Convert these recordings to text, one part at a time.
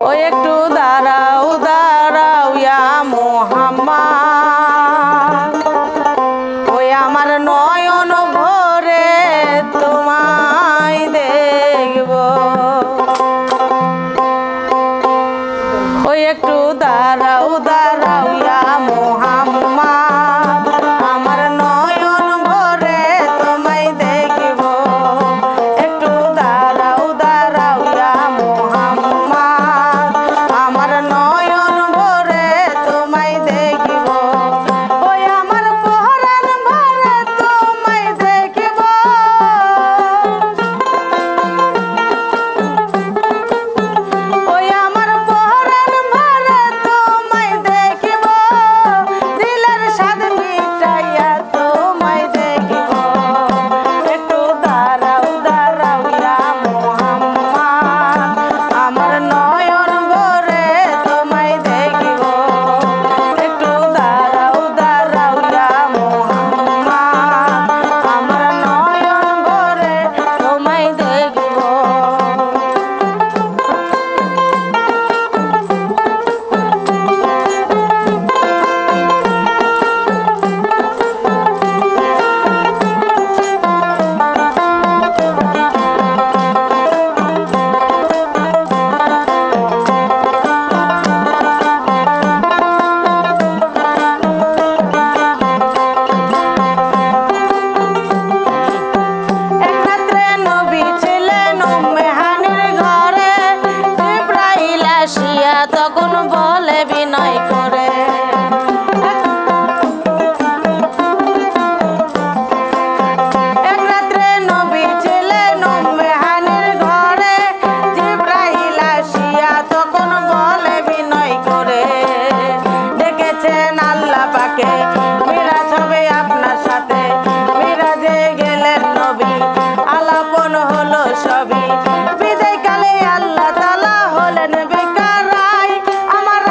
ওই একটু দাঁড়াও দাঁড়াও ইয়া মুহাম্মদ, ওই আমার নয়ন ভরে তোমায় দেখব। ওই একটু দাঁড়াও দাঁড়াও ইয়া মুহাম্মদ, আমার নয়ন ভরে তোমায় দেখব। একটু দাঁড়াও দাঁড়াও ইয়া মুহাম্মদ, আমার নয়ন ভরে তোমায় দেখব। ওই আমার পরাণ ভরে তোমায় দেখব। ওই আমার পরাণ ভরে তোমায় দেখব, দিলের স্বাদ মিটাইয়া তোমায় দেখব। একটু দাঁড়াও দাঁড়াও ইয়া মুহাম্মদ, আমার নয়ন ভরে তোমায় দেখব। একটু দাঁড়াও দাঁড়াও ইয়া মুহাম্মদ, আমার নয়ন ভরে তোমায় দেখব। একরাত্রে নবী ছিলেন উম্মে হানির ঘরে, জিবরাইল আসিয়া তখন বলে বিনয় করে। একরাত্রে নবী ছিলেন উম্মে হানির ঘরে, জিবরাইল আসিয়া তখন বলে বিনয় করে। ডেকেছেন আল্লাহ পাকে, মিরাজ হবে আপনার সাথে। মিরাজে গেলেন নবী, আলাপন হলো সবই। বিদায় কালে আল্লাহ তাআলা হলেন বিকারাই, আমার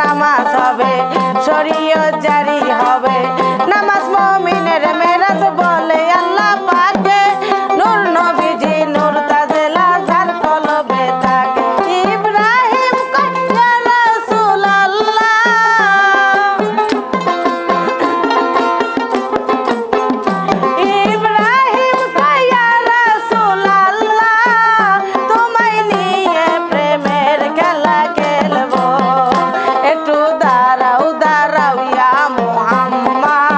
নামাজ হবে, শরীয়ত জারি হবে। নামাজ মুমিনের মেরাজ বলে আল্লাহ পাকে, নূর নবীজি নূর তাজেলা যার কলবে থাকে। ইব্রাহিম কয় ইয়া রাসূলুল্লাহ, ইব্রাহিম কয় ইয়া রাসূলুল্লাহ, তোমায় নিয়ে প্রেমের খেলা খেলবো। একটু দাঁড়াও দাঁড়াও ইয়া মুহাম্মদ,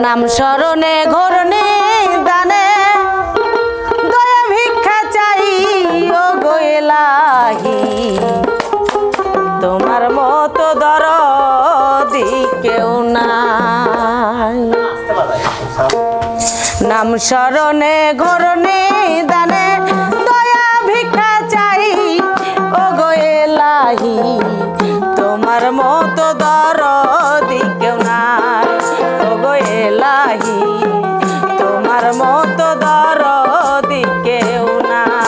নাম স্মরণে ঘরণে দানে দয়া ভিক্ষা চাই ও গো এলাহি তোমার মতো দরদি কেউ নাই নাম স্মরণে ঘরণে দানে দয়া ভিক্ষা চাই ও গো এলাহি তোমার মতো দরদি কেউ নাই ও গো এলাহি তোমার মতো দরদি কেউ নাই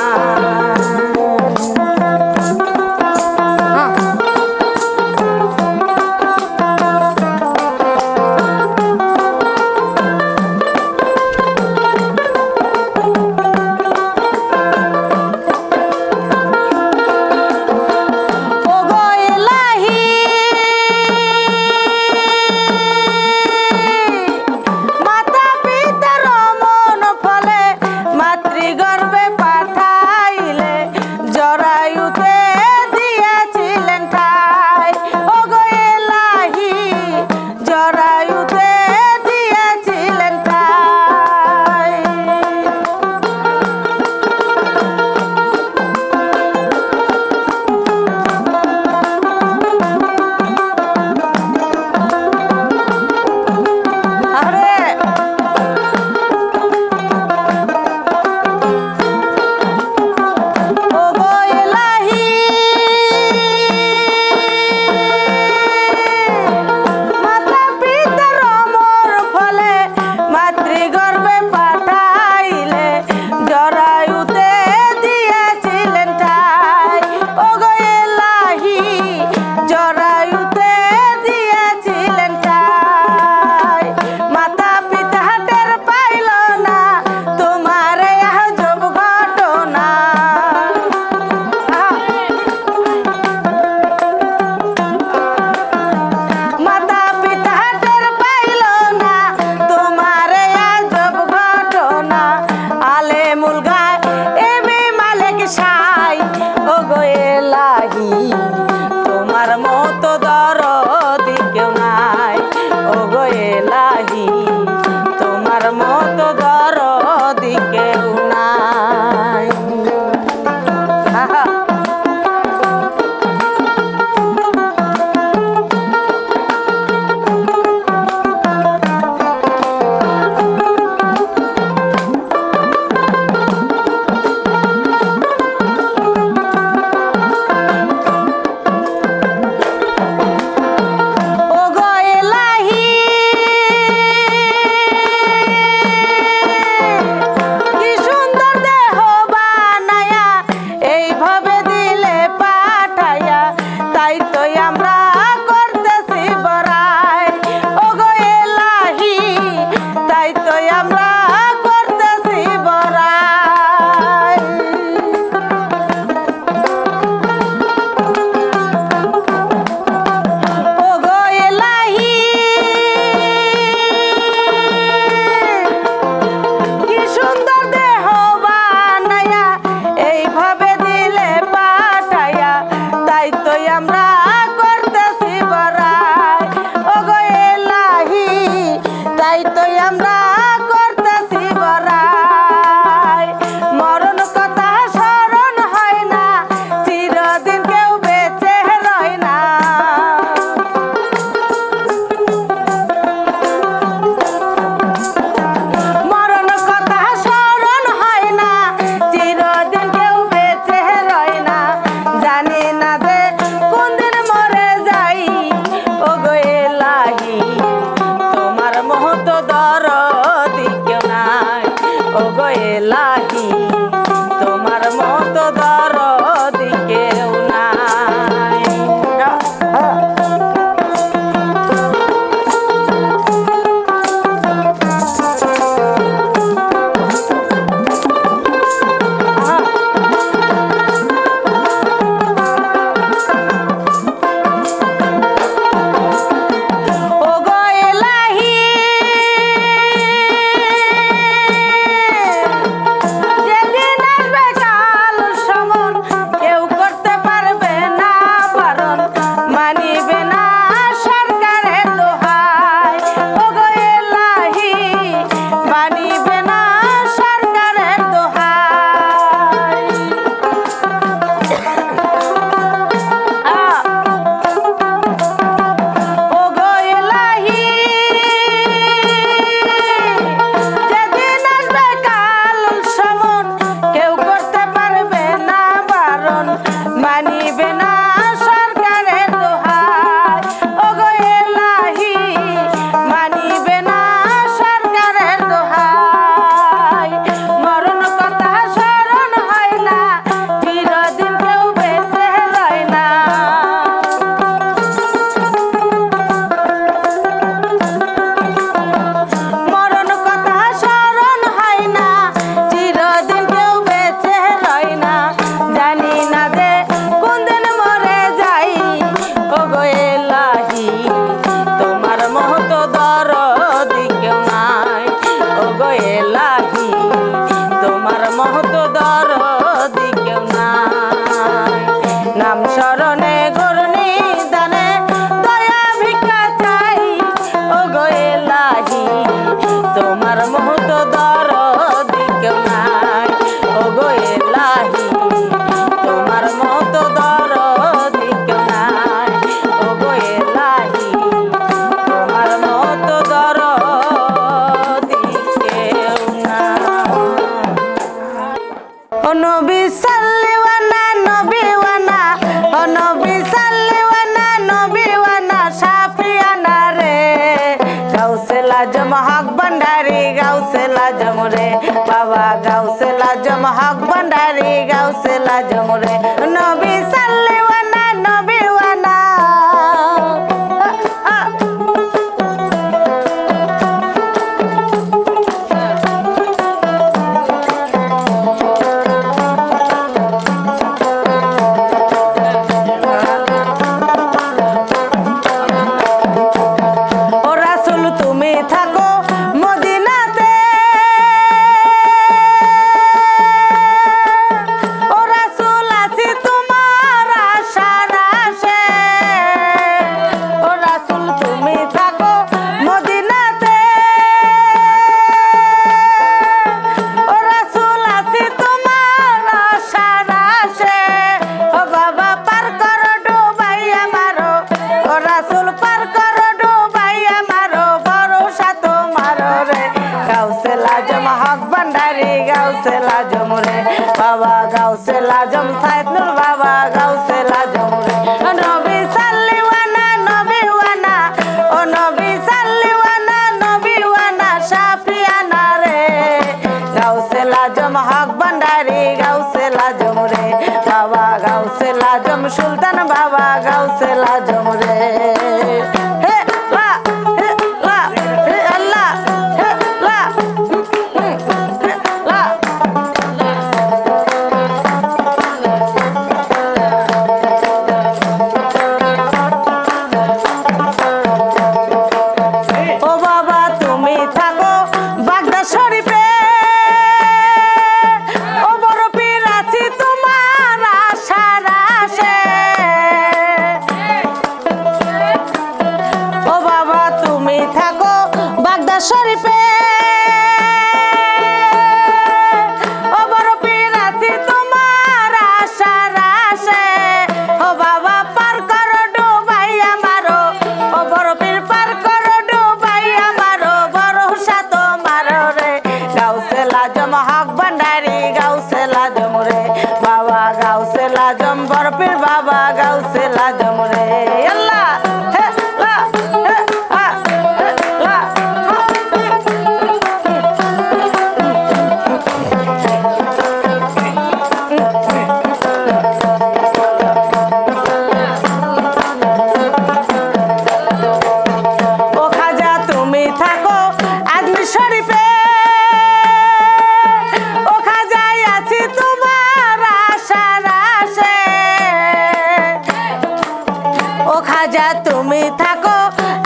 তুমি থাকো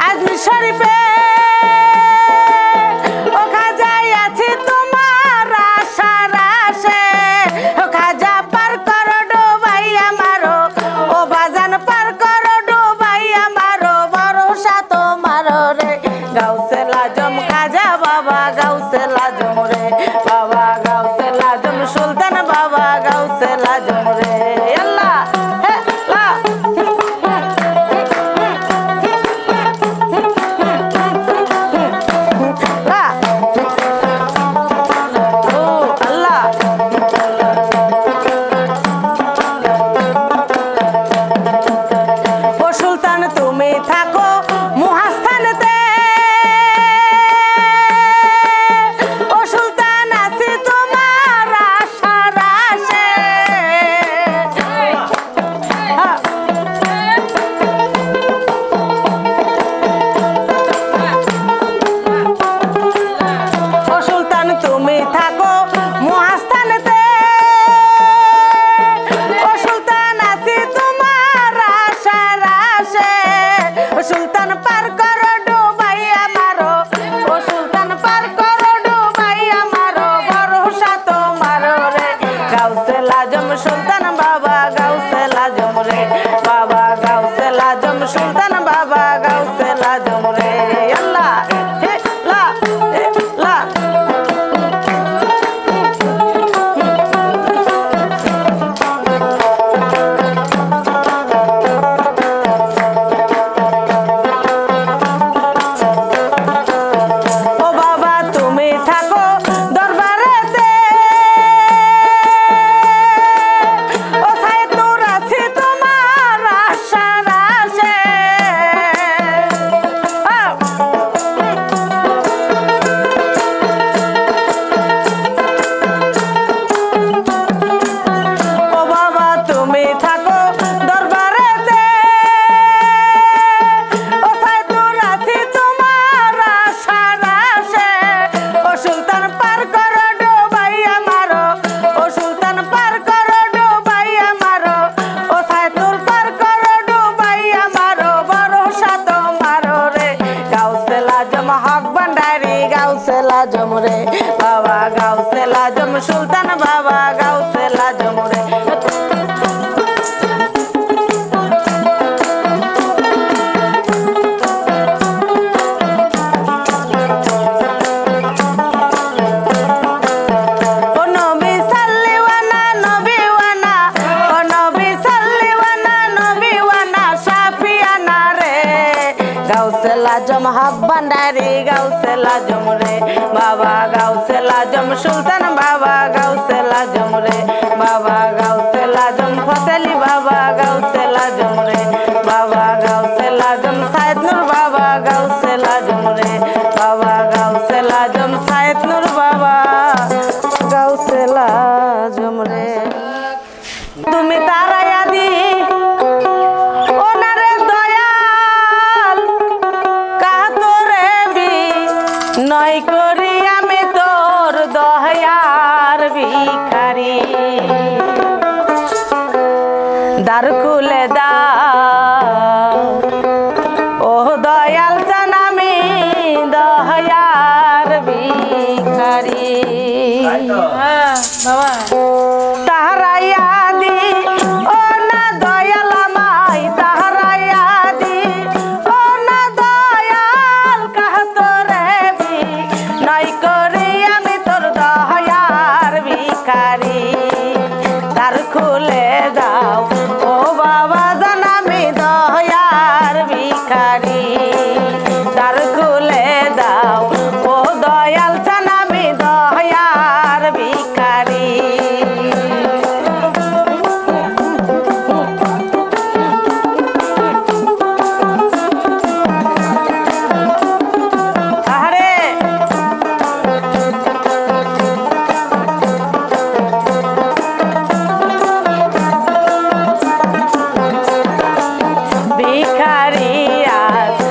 আজমির শরীফে ও খাজাই আছি তোমার আশার আশে ও খাজা পার করো ডুবাই আমারো ও বাজান পার করো ডুবাই আমারো ভরসা তোমার রে গাউসে লাজম খাজা বাবা গাউসে লাজম রে বাবা গাউসে লাজম সুলতান বাবা গাউসে লাজম রে আল্লাহ হে লা লা ও আল্লাহ ও সুলতান তুমি থাকো মুহাস্থানেতে ও সুলতান আছি তোমার আশার আশে ও সুলতান তুমি থাকো মুহাস্থানেতে ও সুলতান আছি তোমার আশার আশে ও সুলতান পার করো ডুবাই আমারো ও সুলতান পার করো ডুবাই আমারো ভরসা তোমার রে গাউসে লাজম সুলতান বাবা গাউসে লাজম রে বাবা গাউসে লাজম সুলতান বাবা গাউসে লাজম রে আল্লাহ হে লা হে লা ও বাবা তুমি থাকো দরবারেতে ও সাইদ নূর আছি তোমার আশার আশে ও বাবা তুমি থাকো দরবারেতে ও সাইদ নূর আছি তোমার আশার আশে ও সুলতান পার করো ডুবাই আমারো ও সুলতান পার করো ডুবাই আমারো ও সাইদ নূর পার করো ডুবাই আমারো ভরসা তোমার রে গাউসে লাজম হক ভান্ডারি গাউসে লাজম রে বাবা গাউসে লাজম সুলতান বাবা গাউসে লাজম রে ও নবী সাল্লিওয়ানা নবীওয়ানা ও নবী সাল্লিওয়ানা নবীওয়ানা শাফিয়ানা রে গাউসে লাজম হক ভান্ডারি গাউসে লাজম রে বাবা গাউসে লাজম সুলতান বাবা গাউসে লাজম রে বাবা গাউসে লাজম ফতেলি বাবা গাউসে লাজম রে বাবা গাউসে লাজম সাইদ নূর বাবা গাউসে লাজম রে বাবা গাউসে লাজম সাইদ নূর বাবা গাউসে লাজম রে তুমি তারায়া দি ওনারে দয়াল কাতরে বি নয় করি আমি তোর দয়ার ভিখারি দ্বার খুলে দাও ও দয়াল চান আমি দয়ার ভিখারি বাবা তাহারাইয়া দি ও না দয়াল আমায় তাহারাইয়া দি ও না দয়াল কাতরে বি নয় করি আমি তোর দয়ার ভিখারি দ্বার খুলে দাও ও বাবা জান আমি দয়ার ভিখারি দ্বার খুলে দাও ও দয়াল চান আমি দয়ার ভিখারি আরে ভিখারি আজ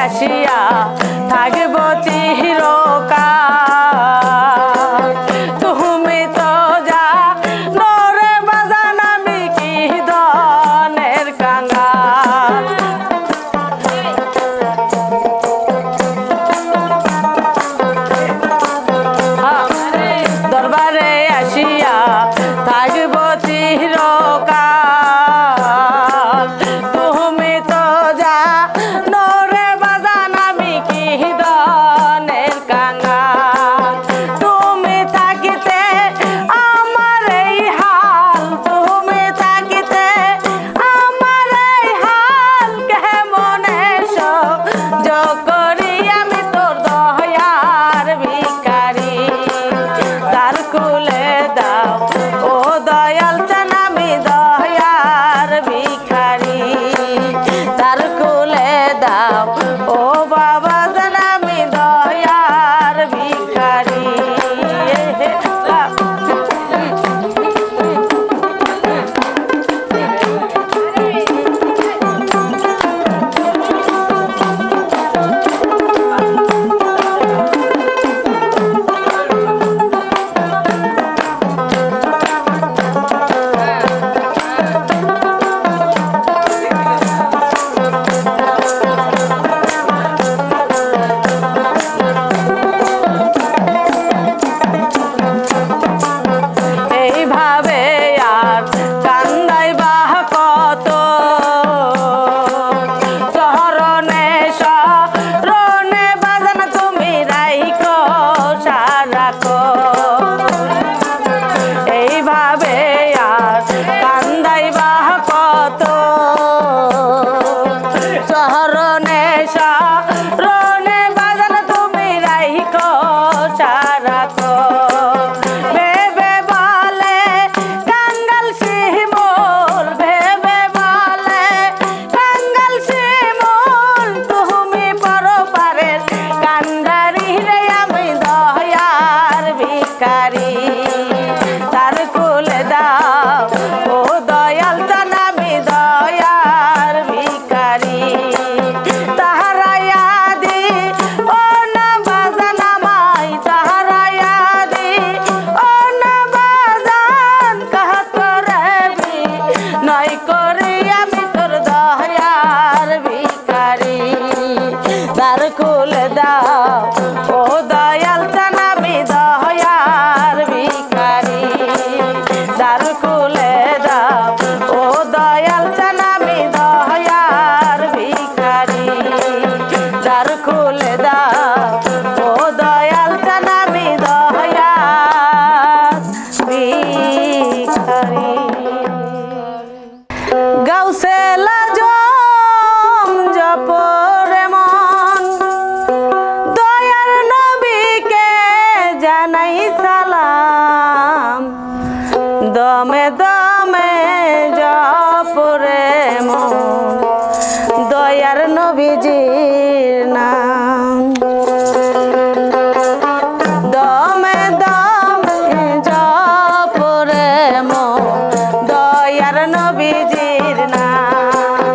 আসিয়া থাকব চিরকাল তুমি তো যা নরে বাজান আমি কি দনের কাঙ্গাল দরবারে আসিয়া থাকব চিরকাল তুমি তো যা নরে বাজান আমি কি দনের কাঙ্গাল তুমি থাকিতে আমার এই হাল তুমি থাকিতে আমার এই হাল কেমনে সহ্য করি আমি তোর দয়ার ভিখারি তার কুলে দাও ও দয়াল চান আমি দয়ার ভিখারি তার কুলে দাও ও বাবা জান আমি দয়ার ভিখারি এইভাবে আর কান্দাই বাহ কত চরণে শরণে বাজান তুমি রাইখো সারাখো এইভাবে আর কান্দাই বাহ কত চরণে শরণে বাজান তুমি রাইখো সারাখো ভেবে বলে কাঙ্গাল শিমুল ভেবে বলে কাঙ্গাল শিমুল তুমি পরপারের কান্ডারি রে আমি দয়ার ভিখারি তার কুলে দাও ও দয়াল চান আমি দয়ার ভিখারি তাহারায়া দি ও না বাজান আমায় তাহারায়া দি ও না বাজান কাহাত রে নয় করি আমি তোর দয়ার ভিখারি তার কুলে দাও ও দয়াল চান আমি দয়ার ভিখারি তার কুলে দাও ও দয়াল চান আমি দয়ার ভিখারি তার কুলে দাও ও দয়াল চান আমি দয়ার ভিখারি গাউসে লাজম জপরে মন দয়ার নবীকে জানাই সালাম দমে দমে জপরে মন দয়ার নবীজির নাম দমে দমে জপরে মন দয়ার নবীজির নাম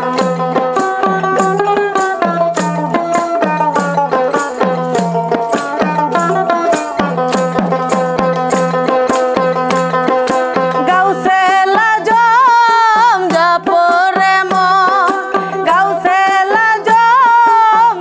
গাউসে লাজম জপরে মন গাউসে লাজম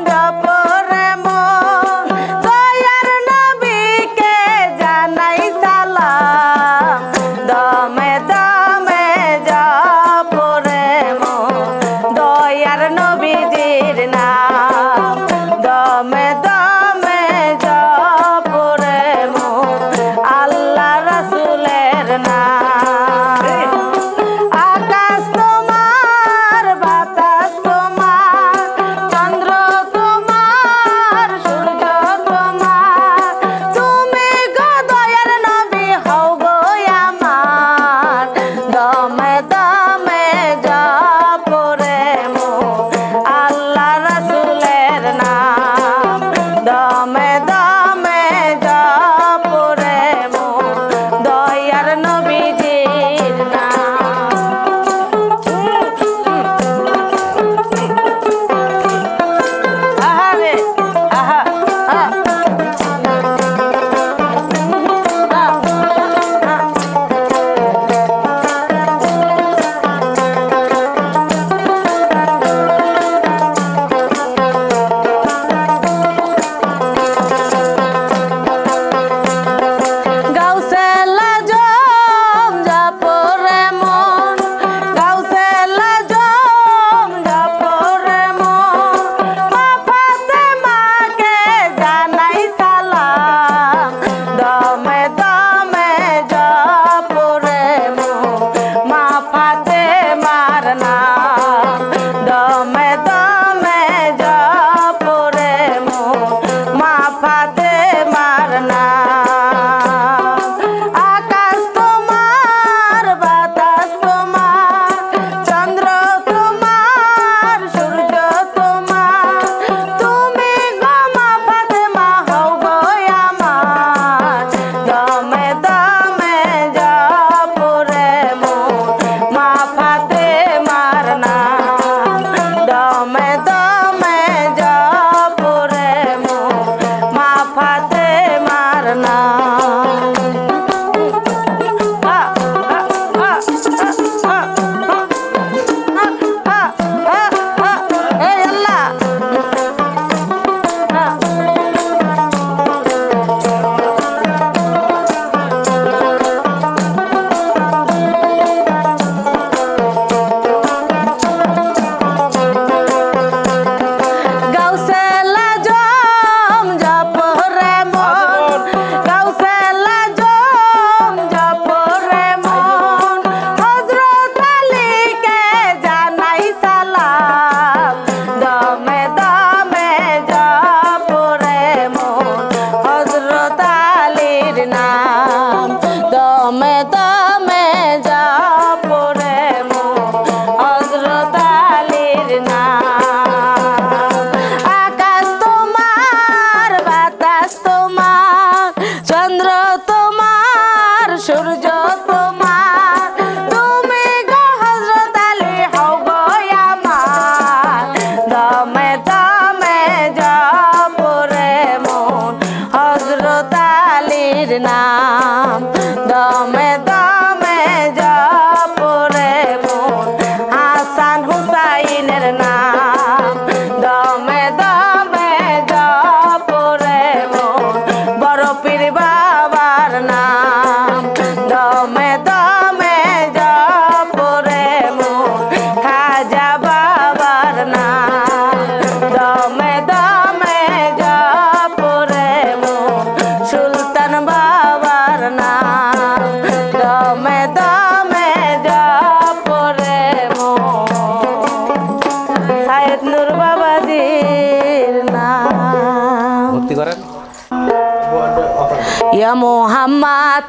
ইয়া মোহাম্মদ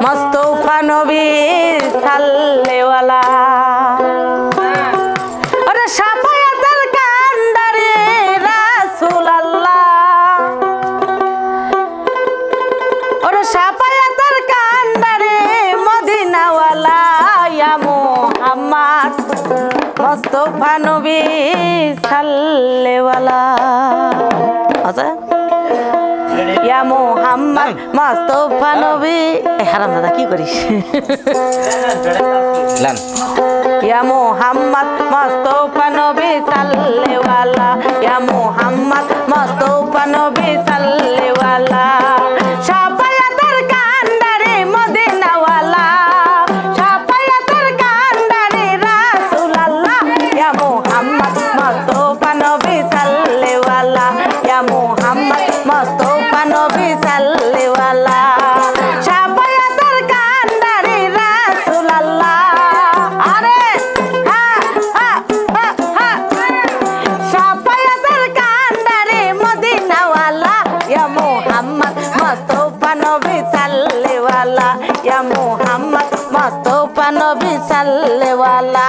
মুস্তাফা নবী সাল্লেওয়ালা ওরে শাফায়াতের কান্ডারে রাসূলুল্লাহ ওরে শাফায়াতের কান্ডারে মদিনাওয়ালা ইয়া মোহাম্মদ মুস্তাফা নবী সাল্লেওয়ালা আচ্ছা ইয়া মোহাম্মদ মুস্তাফা নবী হারাম দাদা কি করিস ইয়া মোহাম্মদ মুস্তাফা নবী সাল্লেওয়ালা ইয়া মোহাম্মদ মুস্তাফা নবী সাল্লেওয়ালা শাফায়াতের কান্ডারে মদিনাওয়ালা শাফায়াতের কান্ডারে রাসূলুল্লাহ ইয়া মোহাম্মদ মুস্তাফা নবী সাল্লেওয়ালা ইয়া মোহাম্মদ মুস্তাফা নবী সাল্লেওয়ালা শাফায়াতের কান্ডারে রাসূলুল্লাহ আরে হা হা হা শাফায়াতের কান্ডারে মদিনাওয়ালা ইয়া মোহাম্মদ মুস্তাফা নবী সাল্লেওয়ালা ইয়া মোহাম্মদ মুস্তাফা নবী সাল্লেওয়ালা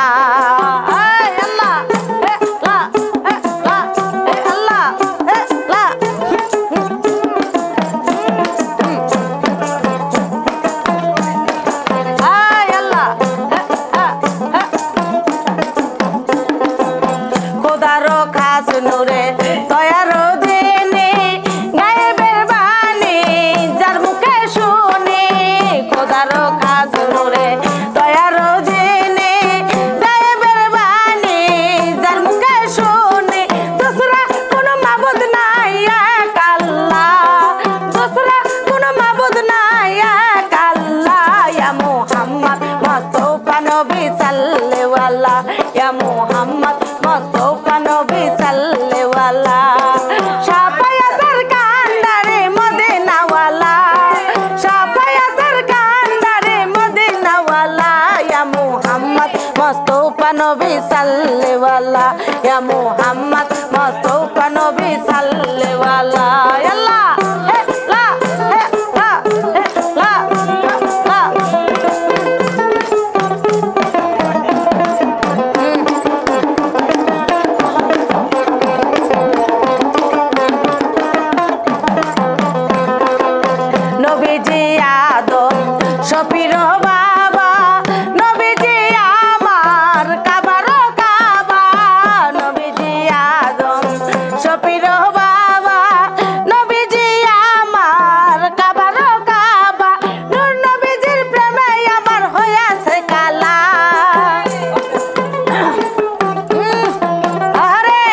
ইয়া মোহাম্মদ মুস্তাফা নবী সাল্লেওয়ালা শাফায়াতের কান্ডারে মদিনাওয়ালা শাফায়াতের কান্ডারে মদিনাওয়ালা ইয়া মোহাম্মদ মুস্তাফা নবী সাল্লেওয়ালা ইয়া মোহাম্মদ মুস্তাফা নবী সাল্লেওয়ালা আল্লাহ হে লা হে লা হে লা লা নবীজি আদম শফির বাবা নবীজি আমার কাবার কাবা নবীজি আদম শফির বাবা নবীজি আমার কাবার কাবা নূর নবীজির প্রেমে আমার হইয়াছে কালা আরে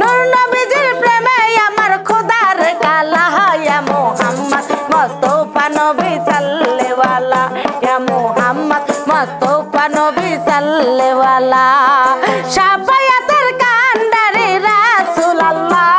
নূর নবীজির প্রেমে আমার খোদার কালা ইয়া মোহাম্মদ মুস্তাফা নবী সাল্লেওয়ালা ইয়া মোহাম্মদ মুস্তাফা নবী সাল্লেওয়ালা শাফায়াতের কান্ডারে রাসূলুল্লাহ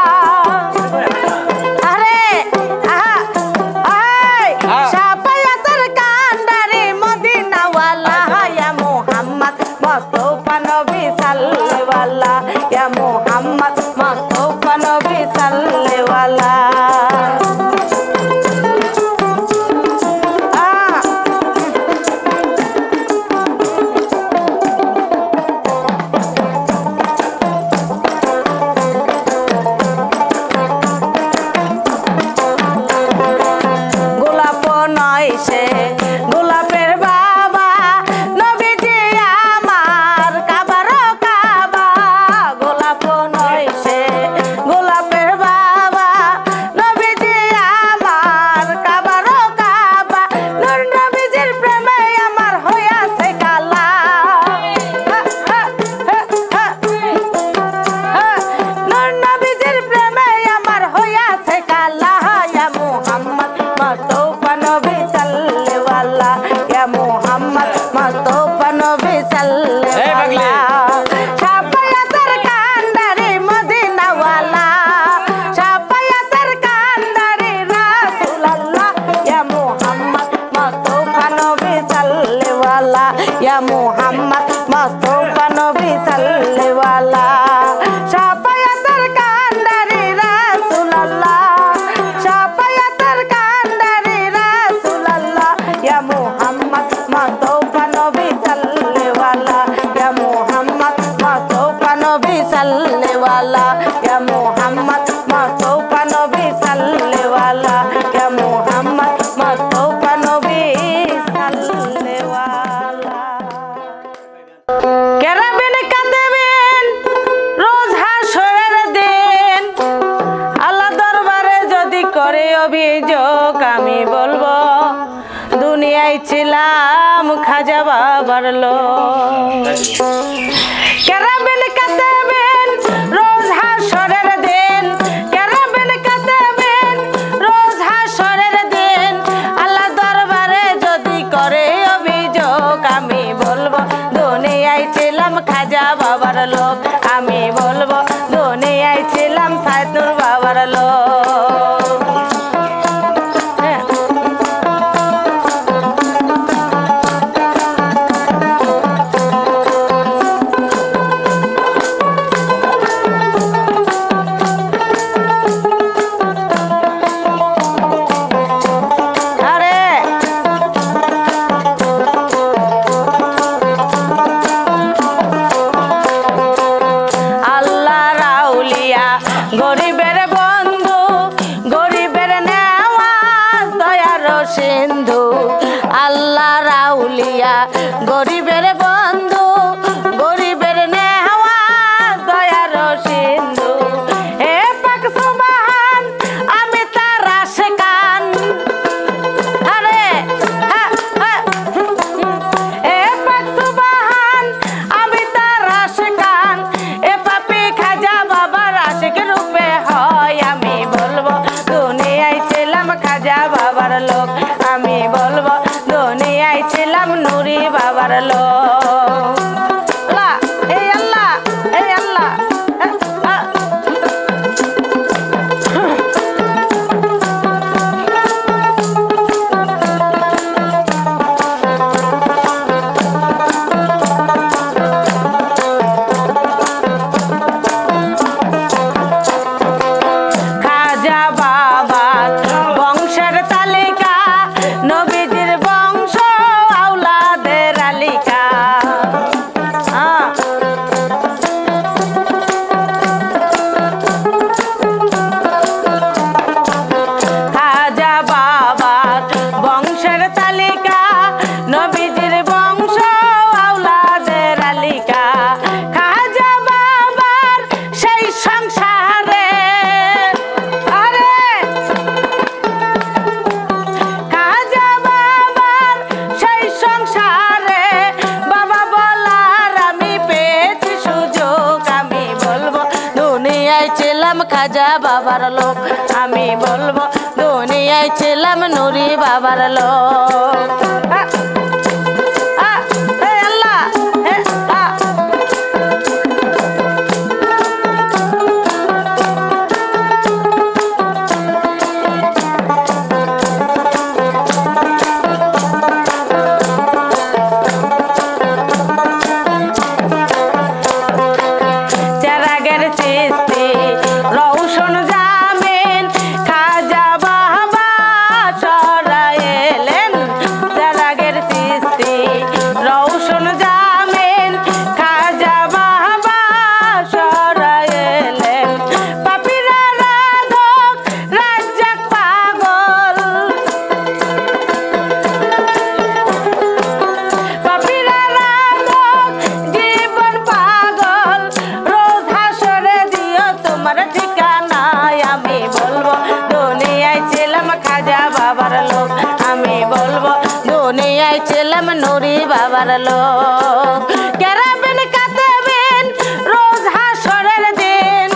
অভিযোগ আমি বলবো দুনিয়ায় ছিলাম খাজা বাবার লোক। কেরাবেন কাতেবেন রোজ হাসরের দিন, কেরাবেন কাতেবেন রোজ হাসরের দিন, আল্লাহ দরবারে যদি করে অভিযোগ আমি বলবো দুনিয়ায় ছিলাম খাজা বাবার লোক। আমি বলবো দুনিয়ায় ছিলাম সাইদুর বাবার লোক। গরিবের বন্ধু গরিবের নেওয়াজ দয়ার সিন্ধু, আল্লাহ রাউলিয়া গরিবের বন্ধু গরিবের নেওয়াজ দয়ার সিন্ধু। হে পাক সুবহান আমি তার আশিকান, আরে হে পাক সুবহান আমি তার আশিকান, এ পাপী খাজা বাবার আশিক রূপে হয়। আমি বলবো দুনিয়ায় ছিলাম খাজা বাবার লোক। আমি বলবো দুনিয়ায় ছিলাম নুরি বাবার লোক। আল্লাহ এই আল্লাহ এই আল্লাহ খাজা বাবার বংশের তালিকা নবীজির বংশ আওলাদের আলিকা। খাজা বাবার বংশের তালিকা নবীজির বংশ আওলাদের আলিকা। খাজা বাবার সেই সংসারে আরে খাজা বাবার সেই সংসারে বাবা বলার আমি পেয়েছি সুযোগ। আমি বলবো দুনিয়ায় ছিলাম খাজা বাবার লোক। আমি বলবো দুনিয়ায় ছিলাম নুরি বাবার লোক। আল্লাহ চেরাগের চিস্তি রৌশন জামিন খাজা বাবা সরাইলেন। চেরাগের চিস্তি রৌশন জামিন খাজা বাবা সরাইলেন। পাপীরা রাধক রাজ্জাক পাগল, পাপীরা রাধক জীবন পাগল, রোজ হাসরে দিও তোমার ঠিকানায়। আমি বলবো দুনিয়ায় ছিলাম খাজা বাবার লোক। আমি বলবো দুনিয়ায় ছিলাম নুরি বাবার লোক। কেরাবেন কাতেবেন রোজ হাসরের দিন,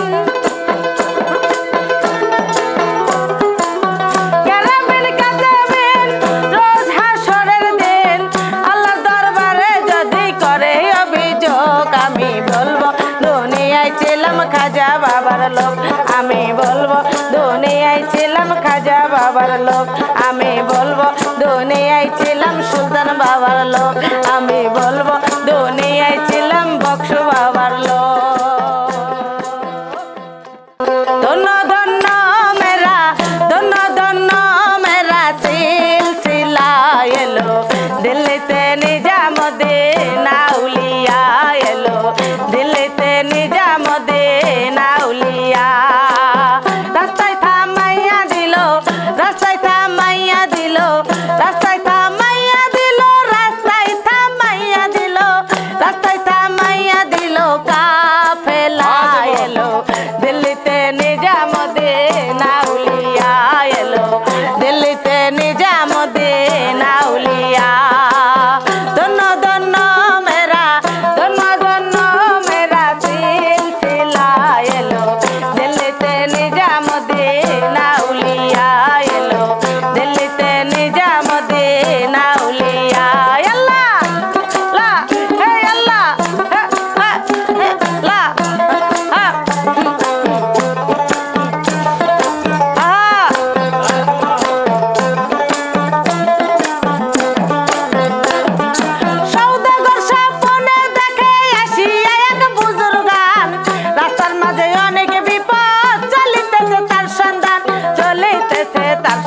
কেরাবেন কাতেবেন রোজ হাসরের দিন, আল্লাহ দরবারে যদি করে অভিযোগ আমি বলবো দুনিয়ায় ছিলাম খাজা বাবার লোক। আমি বলবো দুনিয়ায় ছিলাম খাজা বাবার লোক। আমি বলবো দুনিয়ায় ছিলাম সুলতান বাবার লোক। আমি বলবো দুনিয়ায় ছিলাম বক্সু বাবার লোক। ধন্য ধন্য মেরা ধন্য ধন্য মেরা সিলসিলা এলো দিল্লিতে নিজামুদ্দিন আউলিয়া এলো, দিল্লিতে নিজামুদ্দিন আউলিয়া। রাস্তায় থামাইয়া দিল, রাস্তায় থামাইয়া দিল, রাস্তায় থামাইয়া দিল, রাস্তায় থামাইয়া দিল,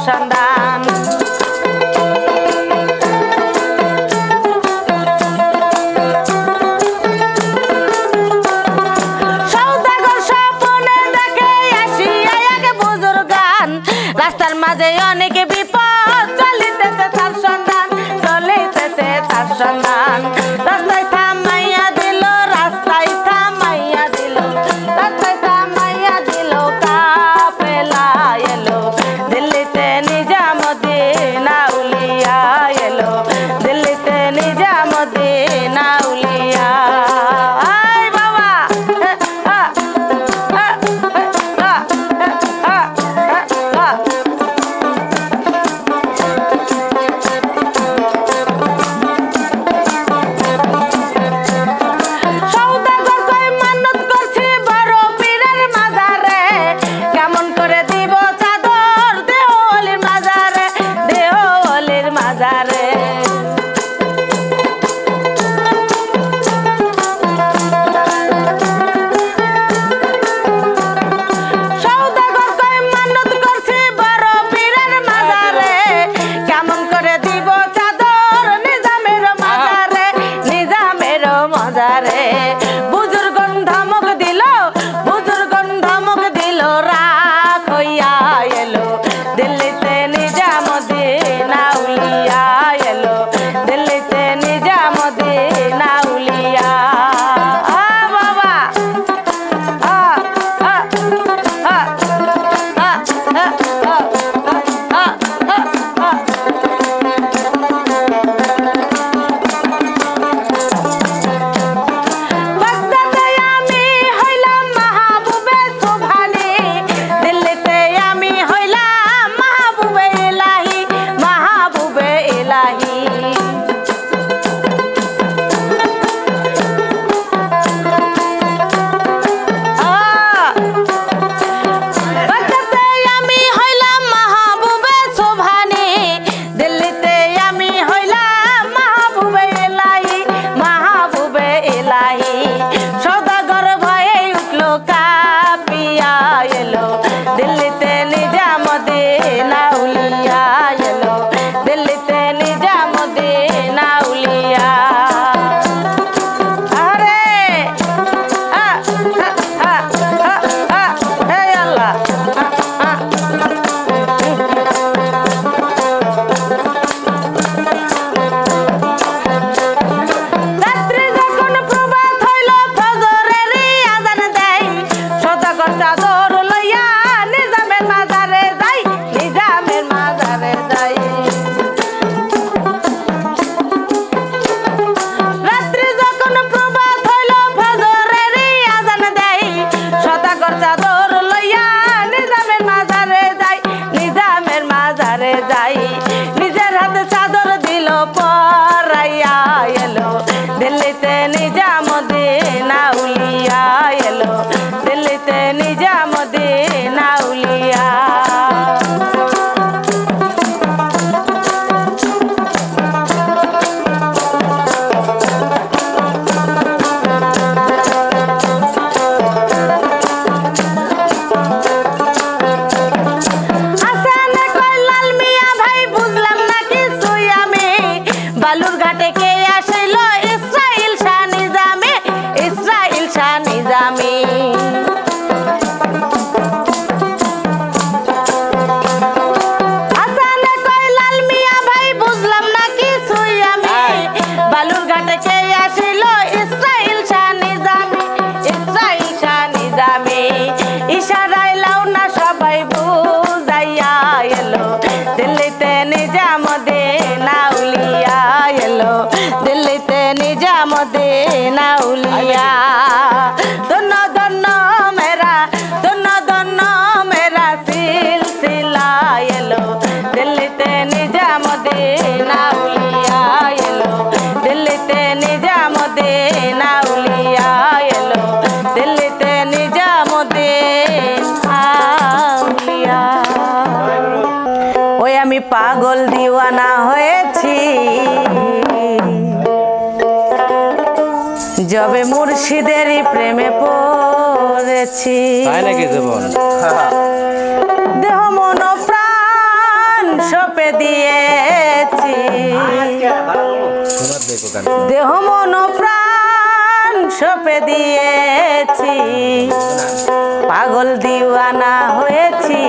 সন্ধান সৌদাগর স্বপ্নে দেখে আসিয়া এক বুজুর্গান রাস্তার মাঝে অনেক বিপদ চলিতেছে তার সন্ধান চলিতেছে তার সন্ধান রাস্তায় থামাইয়া দিল রাস্তায় থামাইয়া দিল রাস্তায় থামাইয়া দিল কাফেলা এলো দিল্লিতে নিজামুদ্দিন আউলিয়া এলো দিল্লিতে নিজামুদ্দিন আউলিয়া আয় বাবা সৌদাগর কই মানত করছি বড় পীরের মাজারে কেমন করে দিব চাদর দেওয়ালির মাজারে দেওয়ালির মাজারে সৌদাগর কই মানত করছি বড় পীরের মাজারে কেমন করে দিব চাদর নিজামের মাজারে নিজামের মাজারে বুজুর্গন ধমক দিল বুজুর্গন ধমক দিল রাখ হইয়া এলো দিল্লিতে নিজামুদ্দিন আউলিয়া এলো দিল্লিতে নিজামুদ্দিন আউলিয়া বাবা বাগদাদে আমি হইলাম মাহবুবে সুবহানি দিল্লিতে আমি হইলাম মাহবুবে ইলাহি মাহবুবে ইলাহি বাগদাদে আমি হইলাম মাহবুবে সুবহানি দিল্লিতে আমি হইলাম মাহবুবে ইলাহি মাহবুবে ইলাহি সৌদাগর ভয়ে উঠলো কাঁপিয়া এলো দিল্লিতে নিজামুদ্দিন আউলিয়া এলো দিল্লিতে নিজামুদ্দিন আউলিয়া আরে হে আল্লাহ রাত্রি যখন প্রভাত হইল ফজরের আজান দেয় সদাগর চাদর লইয়া নিজামের মাজারে যাই নিজামের মাজারে যাই রাত্রি যখন প্রভাত হইল ফজরের আজান দেয় সদাগর চাদর লইয়া নিজামের মাজারে যাই নিজামের মাজারে যাই নিজের হাতে চাদর দিল পরাইয়া এলো দিল্লিতে নিজামুদ্দিন আউলিয়া এলো দিল্লিতে নিজামুদ্দিন আউলিয়া হাসানে কই লাল মিয়া ভাই বুঝলাম না কিছুই আমি বালুর ঘাটে কে আসিল ইসরাইল শাহ নিজামে ইসরাইল শাহ নিজামে হাসানে কই লাল মিয়া ভাই বুঝলাম না কিছুই আমি বালুর ঘাটে কে আসিল ইসরাইল শাহ নিজামে ইসরাইল শাহ নিজামে ইশারায় লাও না সবাই বুঝাইয়া এলো দিল্লিতে নিজামুদ্দিন আউলিয়া এলো দিল্লিতে নিজামুদ্দিন আউলিয়া ধন্য ধন্য মেরা সিলসিলা এলো দিল্লিতে নিজামুদ্দিন আউলিয়া এলো দিল্লিতে নিজামুদ্দিন আউলিয়া এলো দিল্লিতে নিজামুদ্দিন আউলিয়া ওই আমি পাগল দিওয়ানা হয়েছি जबे मुर्शिदेरी प्रेमे पड़ेছি তাই নাকি জীবন দেহ মন প্রাণ দেহ মন প্রাণ সপে দিয়েছি, পাগল দিওয়ানা হয়েছি,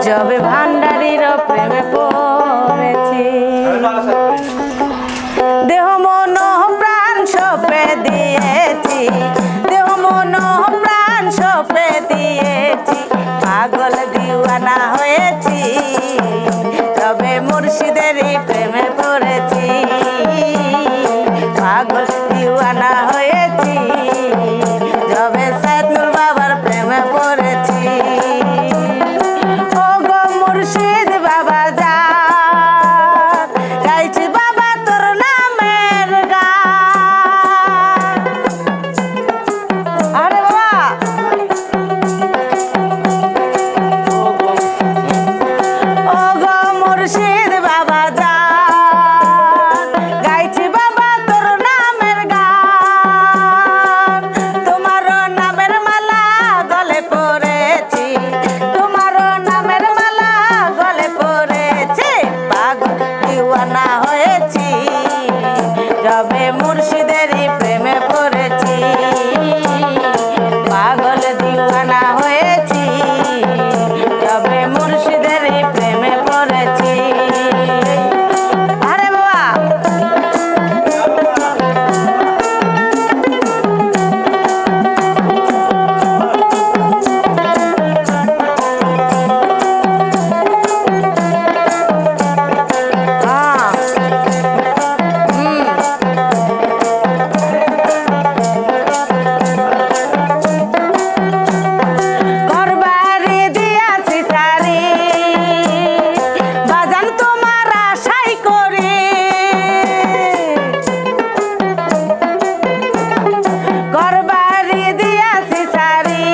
যবে ভান্ডারীর প্রেমে পড়েছি। দেহ মন প্রাণ সপে দিয়েছি, দেহ মন প্রাণ সপে দিয়েছি, পাগল দিওয়ানা হয়েছি, তবে মুর্শিদেরই প্রেমে পড়েছি, পাগল দিওয়ানা হয়েছি, যবে সাইদুল বাবার প্রেমে পড়েছি। ও গো মুর্শিদ বাবা যা গাইছি বাবা তোর নামের গান। আরে বাবা ও গো মুর্শিদ বাবা যা গাইছি বাবা তোর নামের গান। তোমার নামের মালা গলে পড়েছি, তোমার নামের মালা গলে পড়েছি, পাগল দিওয়ানা হয়েছি, যবে মুর্শিদেরই প্রেমে পড়েছি, পাগল দিওয়ানা হয়েছি, যবে মুর্শিদেরই প্রেমে পড়েছি। আরে বাবা ঘরবাড়ি দিয়াছি সারি, বাজান তোমার আশাই করি, ঘরবাড়ি দিয়াছি সারি,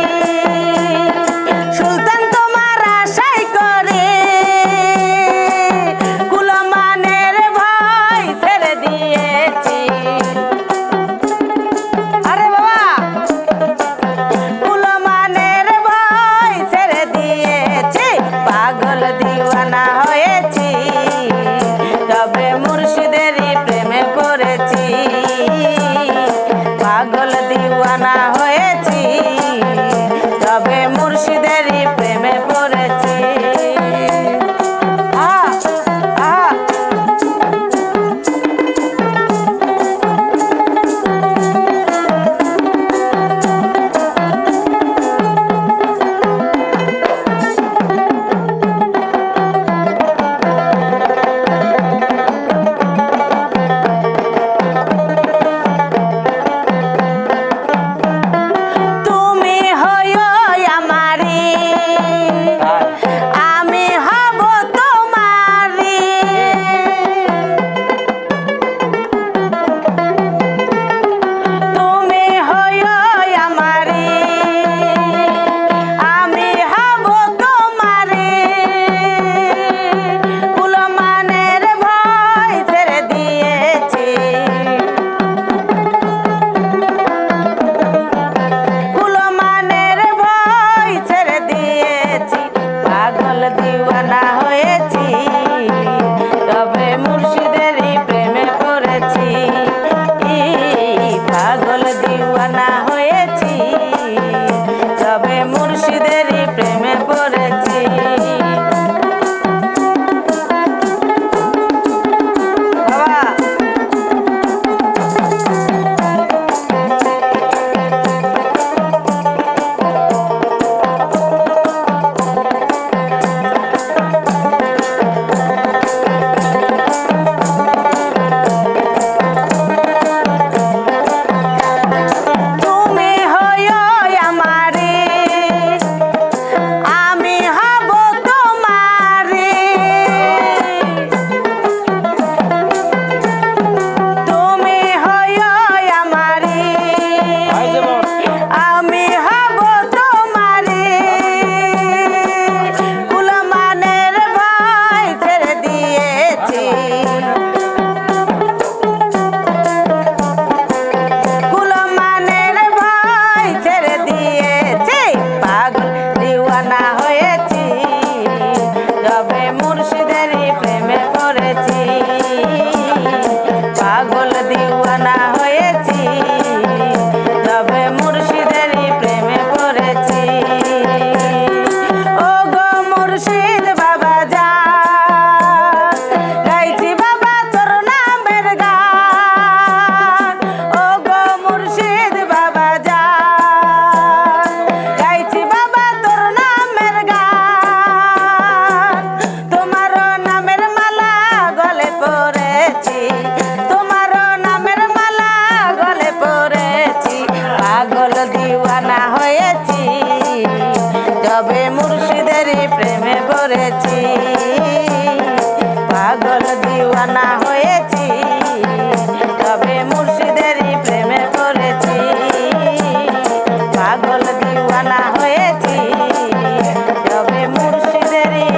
সুলতান তোমার আশাই করি, কুলমানের ভয় ছেড়ে দিয়েছি। আরে বাবা কুলমানের ভয় ছেড়ে দিয়েছি, পাগল দিওয়ানা হয়েছি, তবে মুর্শিদেরই প্রেমে পড়েছি, পাগল দিওয়ানা হয়েছি, তবে মুর্শিদেরই প্রেমে পড়েছি। আহ আহ তুমি হইও আমারি, আমি হব তোমারি, তুমি হইও আমারি, আমি হব তোমারি, কুলমানের ভয় ছেড়ে দিয়েছি, কুলমানের ভয় ছেড়ে দিয়েছি, পাগল দিওয়ানা হয়েছি, তবে মুর্শিদেরই প্রেমে পড়েছি, পাগল দিওয়ানা হয়েছি, তবে মুর্শিদেরই প্রেমে পড়েছি। বাবা তুমি হইও আমারি, আমি তবে মুর্শিদেরই প্রেমে পড়েছি পাগল দিওয়ানা হয়েছি তবে মুর্শিদেরই প্রেমে পড়েছি পাগল দিওয়ানা হয়েছি তবে মুর্শিদেরই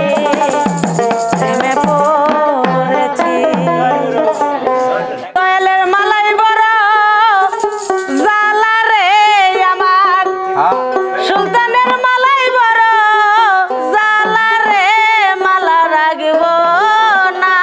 প্রেমে পড়েছি দয়ালের মালাই বড় জালা রে আমার সুলতানের মালাই বড় জালা রে মালা রাখব না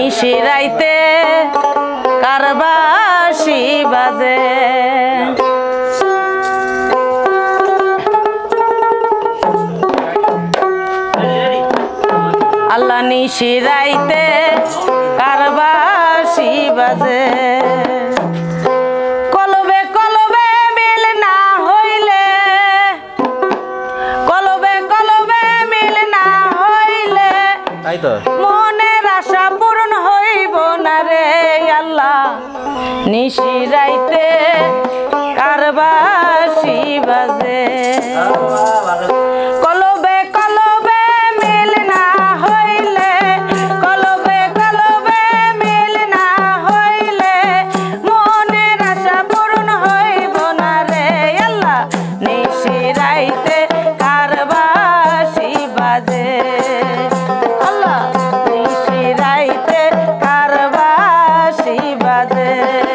নিশিরাইতে কারবাসি বাজে আল্লাহ নিশিরাইতে কারবাসি বাজে কলবে কলবে মিল না হইলে কলবে কলবে মিল না হইলে তাই তো মনের আশা পূরণ হইব না রে আল্লাহ নিশিরাইতে কারবাসি বাজে কলবে কলবে মিল না হইলে কলবে কলবে মিল না হইলে মনের আশা পূরণ হইব না রে আল্লাহ নিশিরাইতে কারবাসি বাজে আল্লাহ নিশিরাইতে কারবাসি বাজে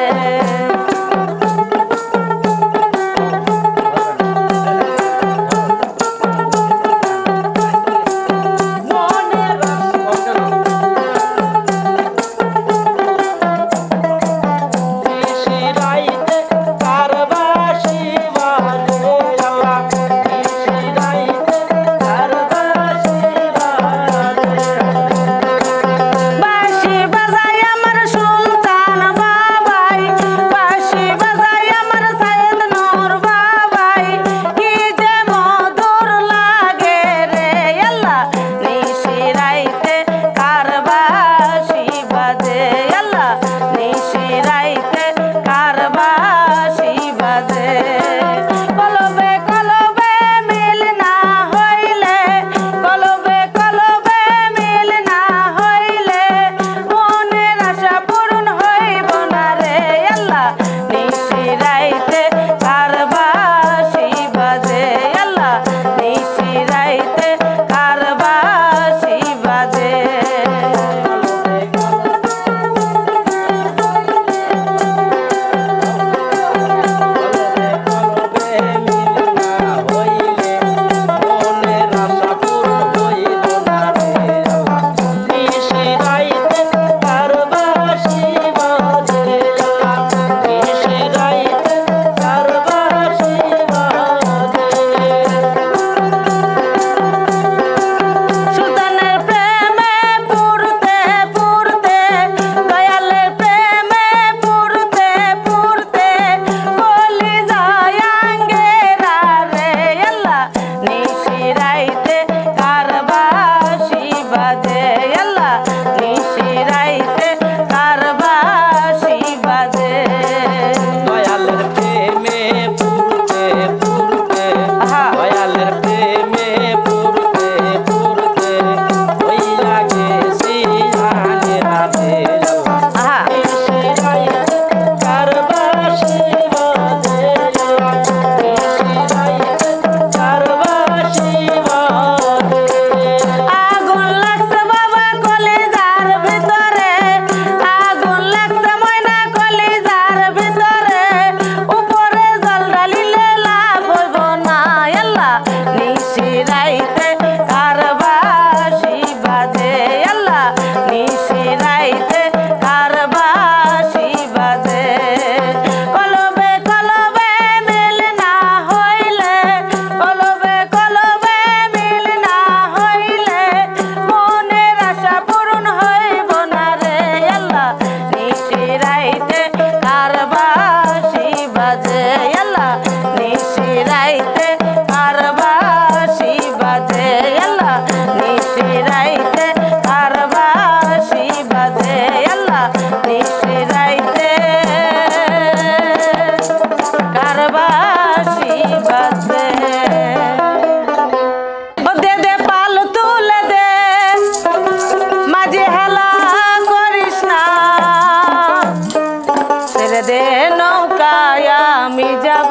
দে নৌকায় আমি যাব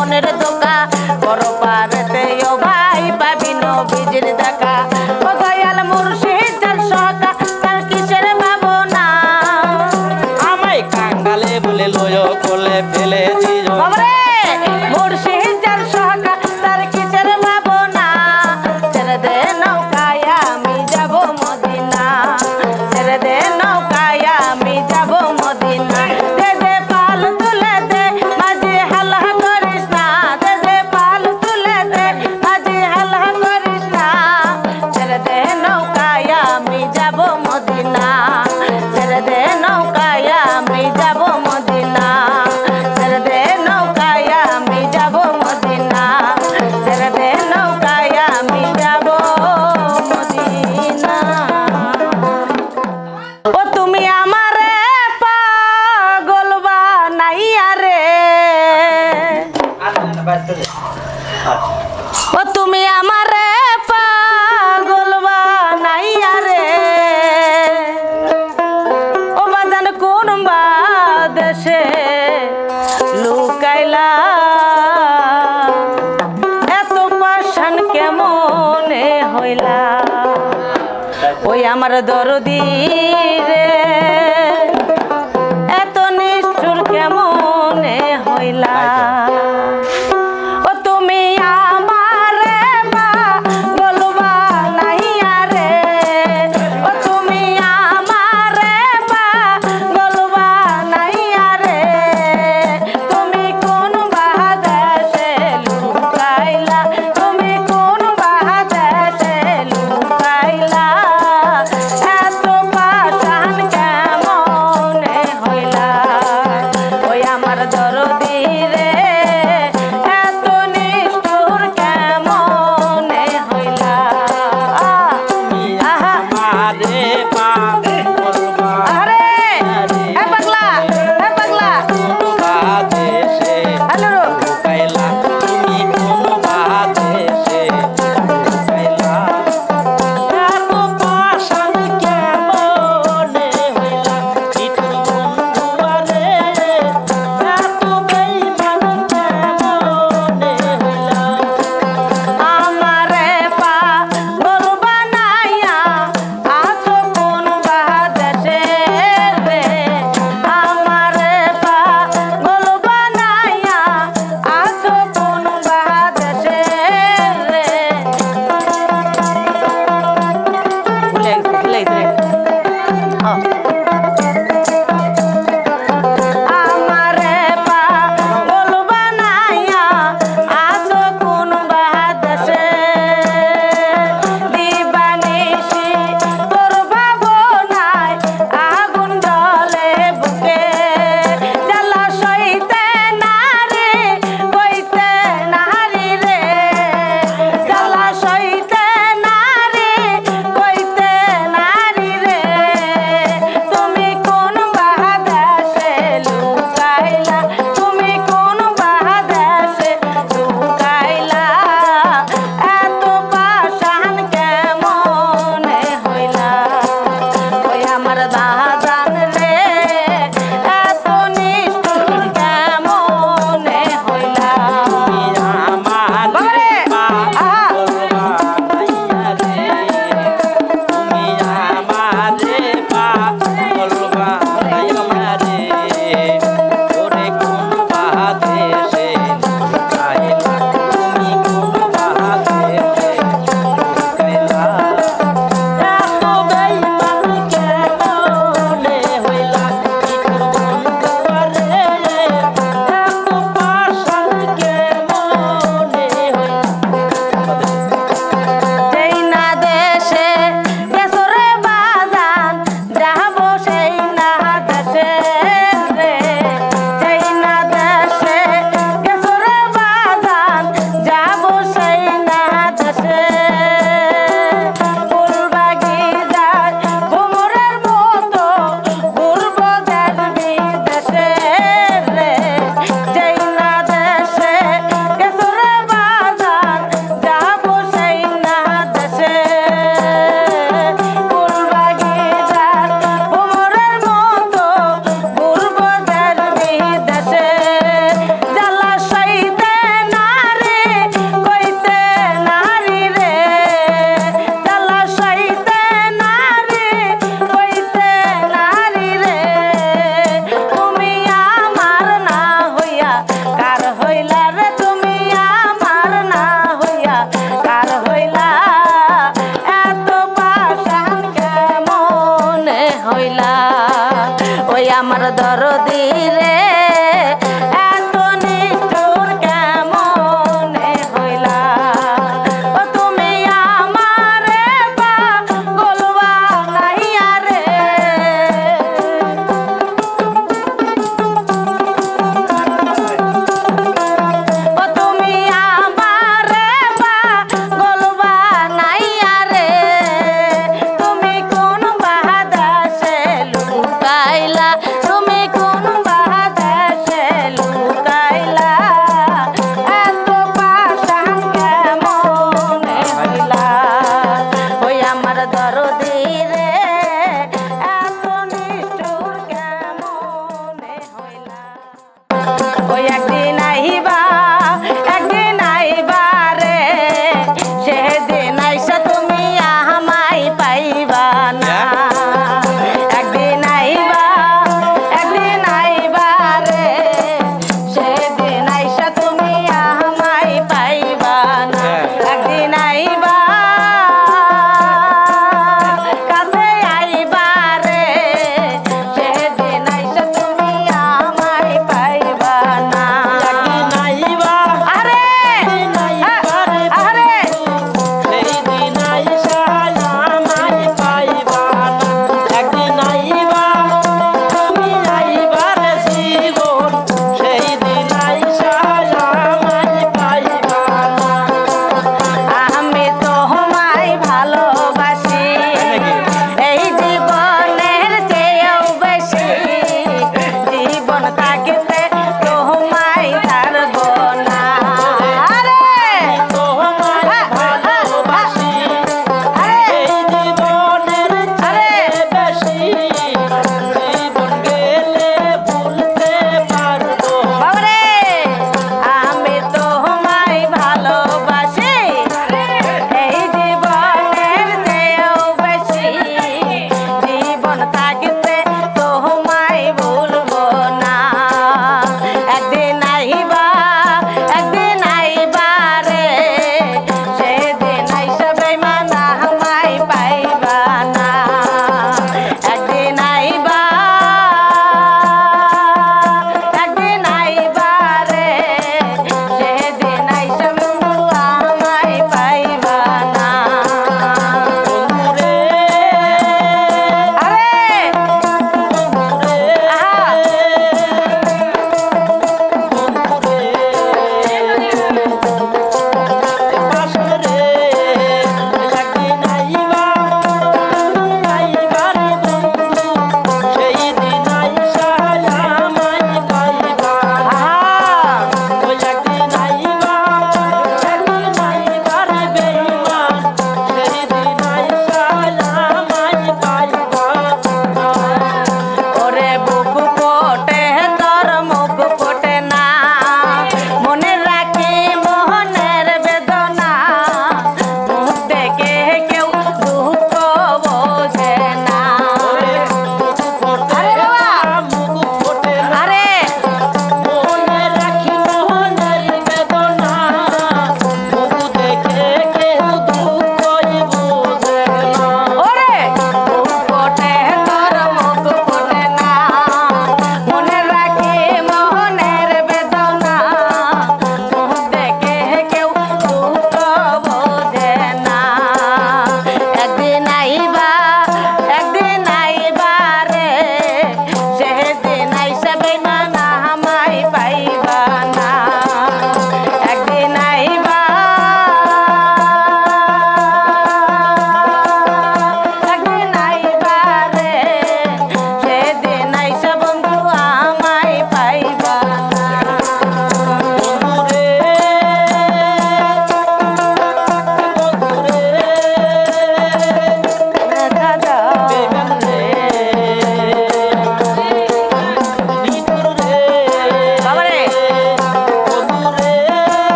মনের দোকা বড় পারেতে ও ভাই পাবি নবীজির দেখা ও দয়াল মুর্শিদ যার সহকা তার কিসের ভাবনা আমায় কাঙ্গালে বলে লয় কোলে ফেলে দিও বাবারে মুর্শিদ যার সহকা তার কিসের ভাবনা ছেড়ে দে নৌকায় আমি যাব মদিনা ছেড়ে দে নৌকায় আমি যাব মদিনা দে দে পাল তুলে দে মাঝি হালা করিস না দে দে পাল তুলে দে মাঝি হালা করিস না ছেড়ে দে নৌকায় আমি যাব মদিনা ছেড়ে দে নৌকায় আমি যাব মদিনা ছেড়ে দে নৌকায় আমি যাব মদিনা ছেড়ে দে নৌকায় আমি যাব মদিনা ও তুমি আমারে পাগল বানাইয়া রে ও তুমি আমারে পাগল বানাইয়া রে ও বাজান কোন দেশে লুকাইলা এত পাশান কেমনে হইলা ওই আমার দরদি রে